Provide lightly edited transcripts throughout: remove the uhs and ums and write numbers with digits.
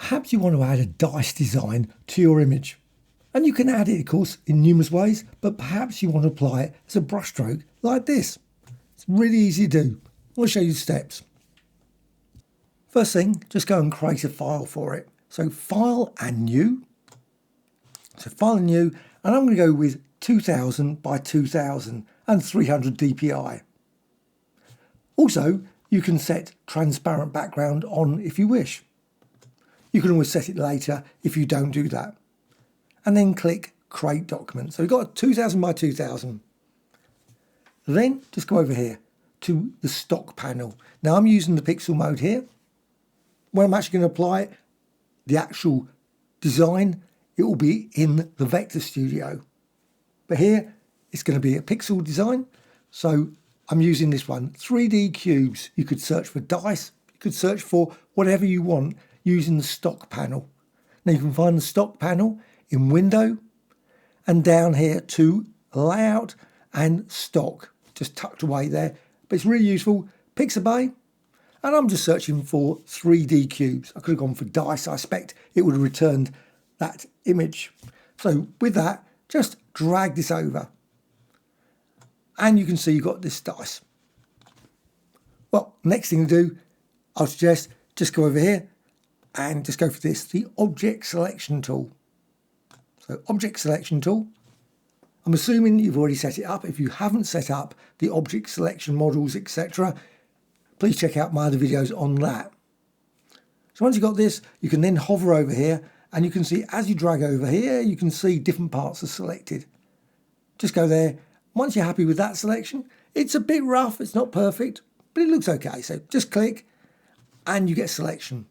Perhaps you want to add a dice design to your image. And you can add it, of course, in numerous ways, but perhaps you want to apply it as a brushstroke like this. It's really easy to do. I'll show you the steps. First thing, just go and create a file for it. So File and New. So File and New, and I'm going to go with 2000 by 2000 and 300 dpi. Also, you can set transparent background on if you wish. You can always set it later if you don't do that. And then click Create Document. So we've got a 2000 by 2000. Then just go over here to the stock panel. Now I'm using the pixel mode here. When I'm actually going to apply it, the actual design, it will be in the Vector Studio. But here, it's going to be a pixel design. So I'm using this one, 3D cubes. You could search for dice. You could search for whatever you want using the stock panel. Now you can find the stock panel in Window and down here to Layout and Stock, just tucked away there. But it's really useful. Pixabay. And I'm just searching for 3D cubes. I could have gone for dice. I expect it would have returned that image. So with that, just drag this over. And you can see you've got this dice. Well, next thing to do, I'll suggest just go over here and just go for this, the Object Selection tool. So Object Selection tool. I'm assuming you've already set it up. If you haven't set up the object selection models, etc., please check out my other videos on that. So once you've got this, you can then hover over here and you can see as you drag over here, you can see different parts are selected. Just go there. Once you're happy with that selection, it's a bit rough, it's not perfect, but it looks okay. So just click and you get selection.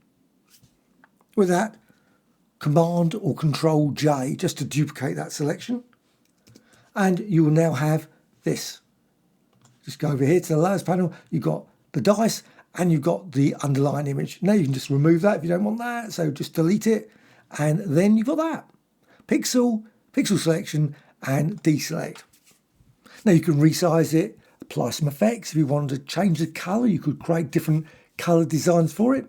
With that, Command or Control J just to duplicate that selection. And you will now have this. Just go over here to the layers panel, you've got the dice and you've got the underlying image. Now you can just remove that if you don't want that, so just delete it, and then you've got that. Pixel selection and deselect. Now you can resize it, apply some effects. If you wanted to change the colour, you could create different colour designs for it.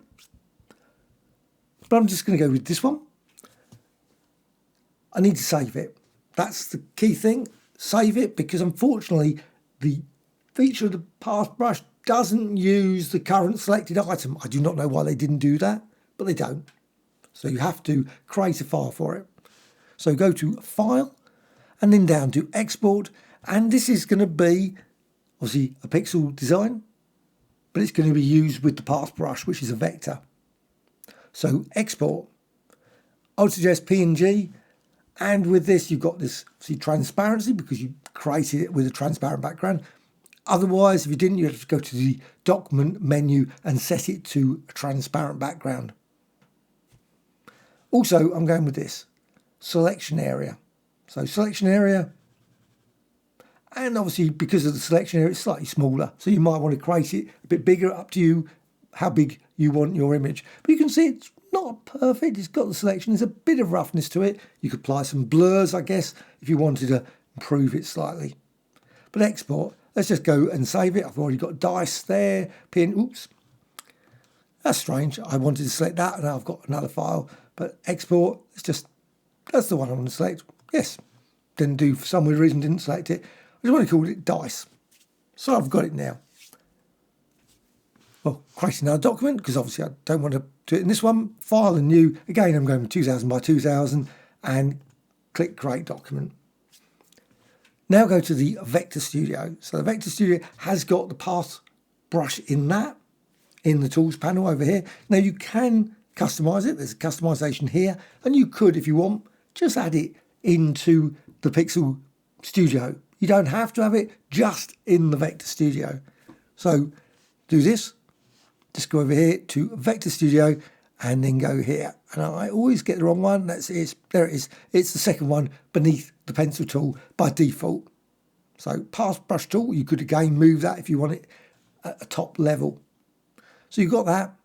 But I'm just going to go with this one. I need to save it. That's the key thing. Save it, because unfortunately the feature of the path brush doesn't use the current selected item. I do not know why they didn't do that, but they don't. So you have to create a file for it. So go to File and then down to Export. And this is going to be obviously a pixel design, but it's going to be used with the path brush, which is a vector. So Export. I would suggest PNG. And with this, you've got this see transparency because you created it with a transparent background. Otherwise, if you didn't, you have to go to the document menu and set it to a transparent background. Also, I'm going with this selection area. So selection area, and obviously because of the selection area, it's slightly smaller. So you might want to create it a bit bigger, up to you how big you want your image. But you can see it's not perfect. It's got the selection. There's a bit of roughness to it. You could apply some blurs, I guess, if you wanted to improve it slightly. But export, let's just go and save it. I've already got dice there. Oops. That's strange. I wanted to select that and now I've got another file. But export, that's the one I want to select. Yes. Didn't do, for some weird reason, didn't select it. I just want to call it dice. So I've got it now. Well, create another document, because obviously I don't want to do it in this one. File and New. Again, I'm going with 2000 by 2000 and click Create Document. Now go to the Vector Studio. So the Vector Studio has got the path brush in that, in the Tools panel over here. Now you can customize it. There's a customization here. And you could, if you want, just add it into the Pixel Studio. You don't have to have it just in the Vector Studio. So do this. Just go over here to Vector Studio and then go here. And I always get the wrong one. There it is. It's the second one beneath the pencil tool by default. So Path Brush tool, you could again move that if you want it at a top level. So you've got that.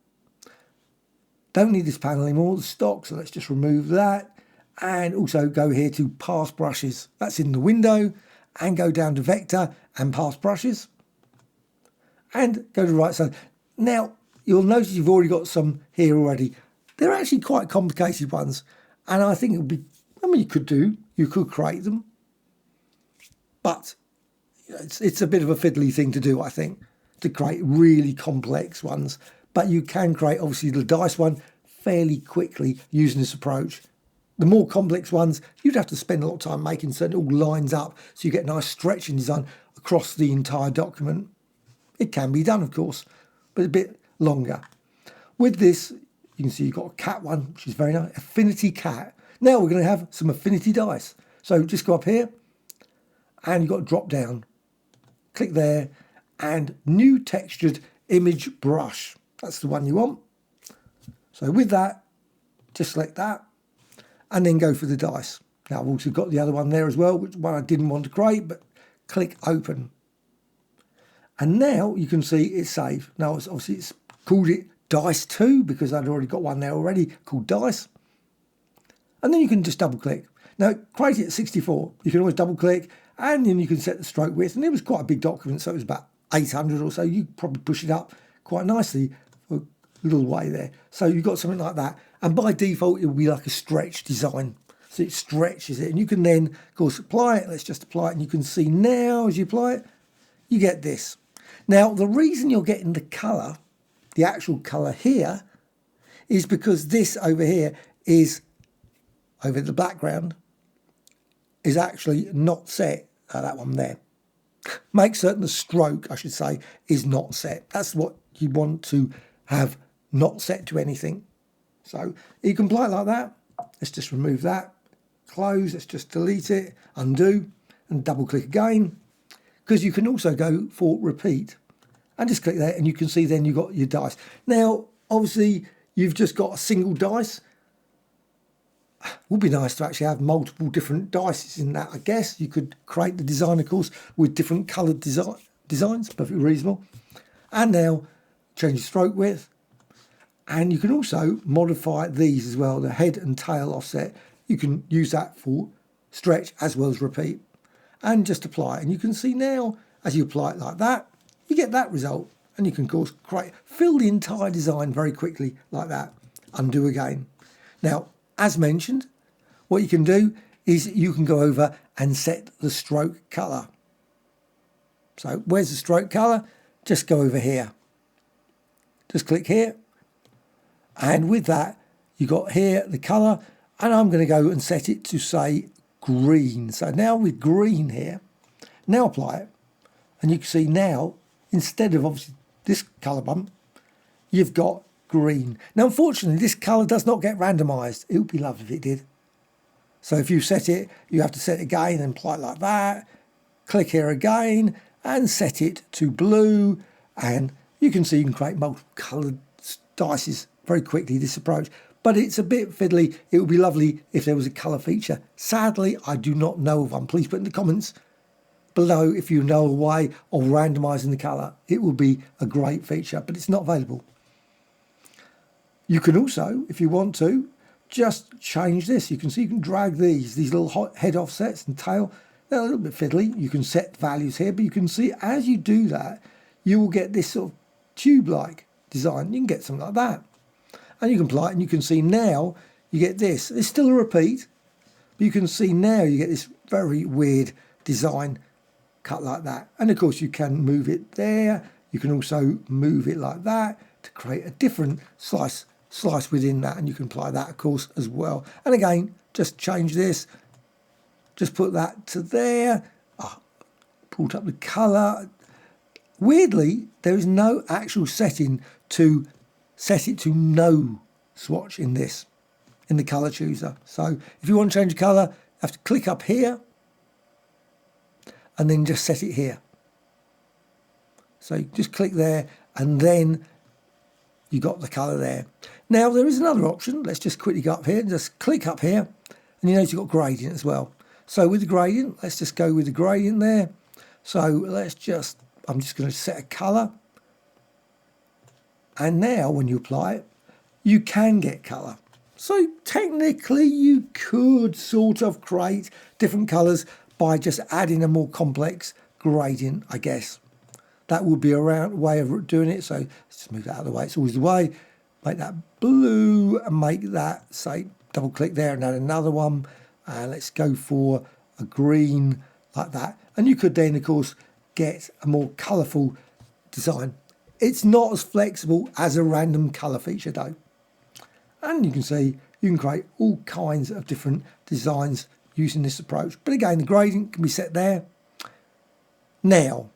Don't need this panel anymore, the stock, so let's just remove that. And also go here to Path Brushes. That's in the window. And go down to Vector and Path Brushes. And go to the right side. Now, you'll notice you've already got some here already. they're actually quite complicated ones. And I think it would be, I mean, you could create them. But it's a bit of a fiddly thing to do, I think, to create really complex ones. But you can create, obviously, the dice one fairly quickly using this approach. The more complex ones, you'd have to spend a lot of time making so it all lines up so you get a nice stretching design across the entire document. It can be done, of course, but a bit longer. With this, you can see you've got a cat one, which is very nice, Affinity Cat. Now we're going to have some Affinity dice. So just go up here and you've got to drop down. Click there and New Textured Image Brush. That's the one you want. So with that, just select that and then go for the dice. Now I've also got the other one there as well, which one I didn't want to create, but click Open. And now you can see it's saved. Now it's called it Dice 2 because I'd already got one there already called Dice. And then you can just double click. Now create it at 64. You can always double click and then you can set the stroke width. And it was quite a big document, so it was about 800 or so. You probably push it up quite nicely for a little way there. So you've got something like that. And by default, it will be like a stretch design. So it stretches it. And you can then, of course, apply it. Let's just apply it. And you can see now as you apply it, you get this. Now, the reason you're getting the colour, the actual colour here, is because this over here is, over the background, is actually not set. That one there. Make certain the stroke, I should say, is not set. That's what you want to have not set to anything. So you can apply it like that. Let's just remove that. Close. Let's just delete it. Undo. And double click again. Because you can also go for repeat. And just click there and you can see then you've got your dice. Now, obviously, you've just got a single dice. It would be nice to actually have multiple different dice in that, I guess. You could create the design, of course, with different coloured designs. Perfectly reasonable. And now, change the stroke width. And you can also modify these as well, the head and tail offset. You can use that for stretch as well as repeat. And just apply it. And you can see now, as you apply it like that, you get that result. And you can, of course, fill the entire design very quickly like that. Undo again. Now, as mentioned, what you can do is you can go over and set the stroke colour. So where's the stroke colour? Just go over here. Just click here. And with that, you got here the colour. And I'm going to go and set it to, say, green. So now with green here, now apply it. And you can see now, instead of obviously this colour bump, you've got green. Now, unfortunately, this colour does not get randomised. It would be lovely if it did. So if you set it, you have to set it again and apply it like that. Click here again and set it to blue. And you can see you can create multiple coloured dices very quickly, this approach. But it's a bit fiddly. It would be lovely if there was a colour feature. Sadly, I do not know of one. Please put in the comments below if you know a way of randomising the colour. It will be a great feature, but it's not available. You can also, if you want to, just change this. You can see you can drag these little head offsets and tail. They're a little bit fiddly. You can set values here, but you can see as you do that, you will get this sort of tube-like design. You can get something like that. And you can apply it and you can see now you get this. It's still a repeat, but you can see now you get this very weird design cut like that. And of course you can move it there. You can also move it like that to create a different slice within that, and you can apply that of course as well. And again, just change this, just put that to there. Pulled up the colour. Weirdly, there is no actual setting to set it to no swatch in this, in the colour chooser. So if you want to change the colour, you have to click up here and then just set it here. So you just click there and then you got the colour there. Now there is another option. Let's just quickly go up here and just click up here, and you notice you've got gradient as well. So with the gradient, let's just go with the gradient there. So let's just, I'm just going to set a colour. And now when you apply it, you can get colour. So technically you could sort of create different colours by just adding a more complex gradient, I guess. That would be a way of doing it. So let's just move that out of the way. It's always the way. make that blue and make that, say, double click there and add another one. Let's go for a green like that. And you could then, of course, get a more colourful design. It's not as flexible as a random colour feature though. And you can see you can create all kinds of different designs using this approach. But again, the gradient can be set there. Now,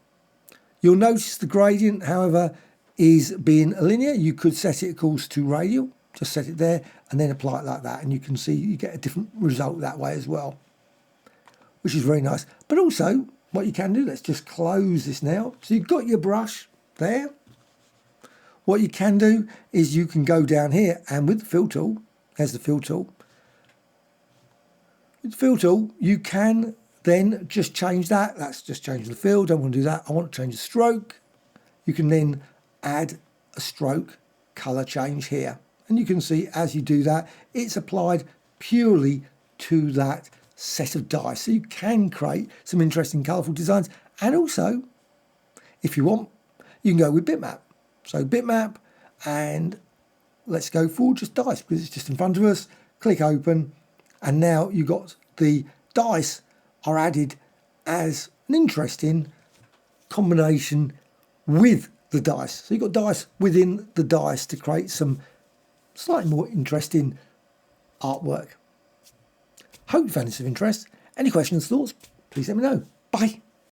you'll notice the gradient, however, is being linear. You could set it, of course, to radial. Just set it there and then apply it like that. And you can see you get a different result that way as well, which is very nice. But also, what you can do, let's just close this now. So you've got your brush there. What you can do is you can go down here and with the fill tool, there's the fill tool. With the fill tool, you can then just change that. That's just changing the fill. Don't want to do that. I want to change the stroke. You can then add a stroke color change here. And you can see as you do that, it's applied purely to that set of dice. So you can create some interesting colorful designs. And also, if you want, you can go with bitmap. So bitmap, and let's go for just dice because it's just in front of us. Click open, and now you've got the dice are added as an interesting combination with the dice. So you've got dice within the dice to create some slightly more interesting artwork. Hope you found this of interest. Any questions, thoughts, please let me know. Bye.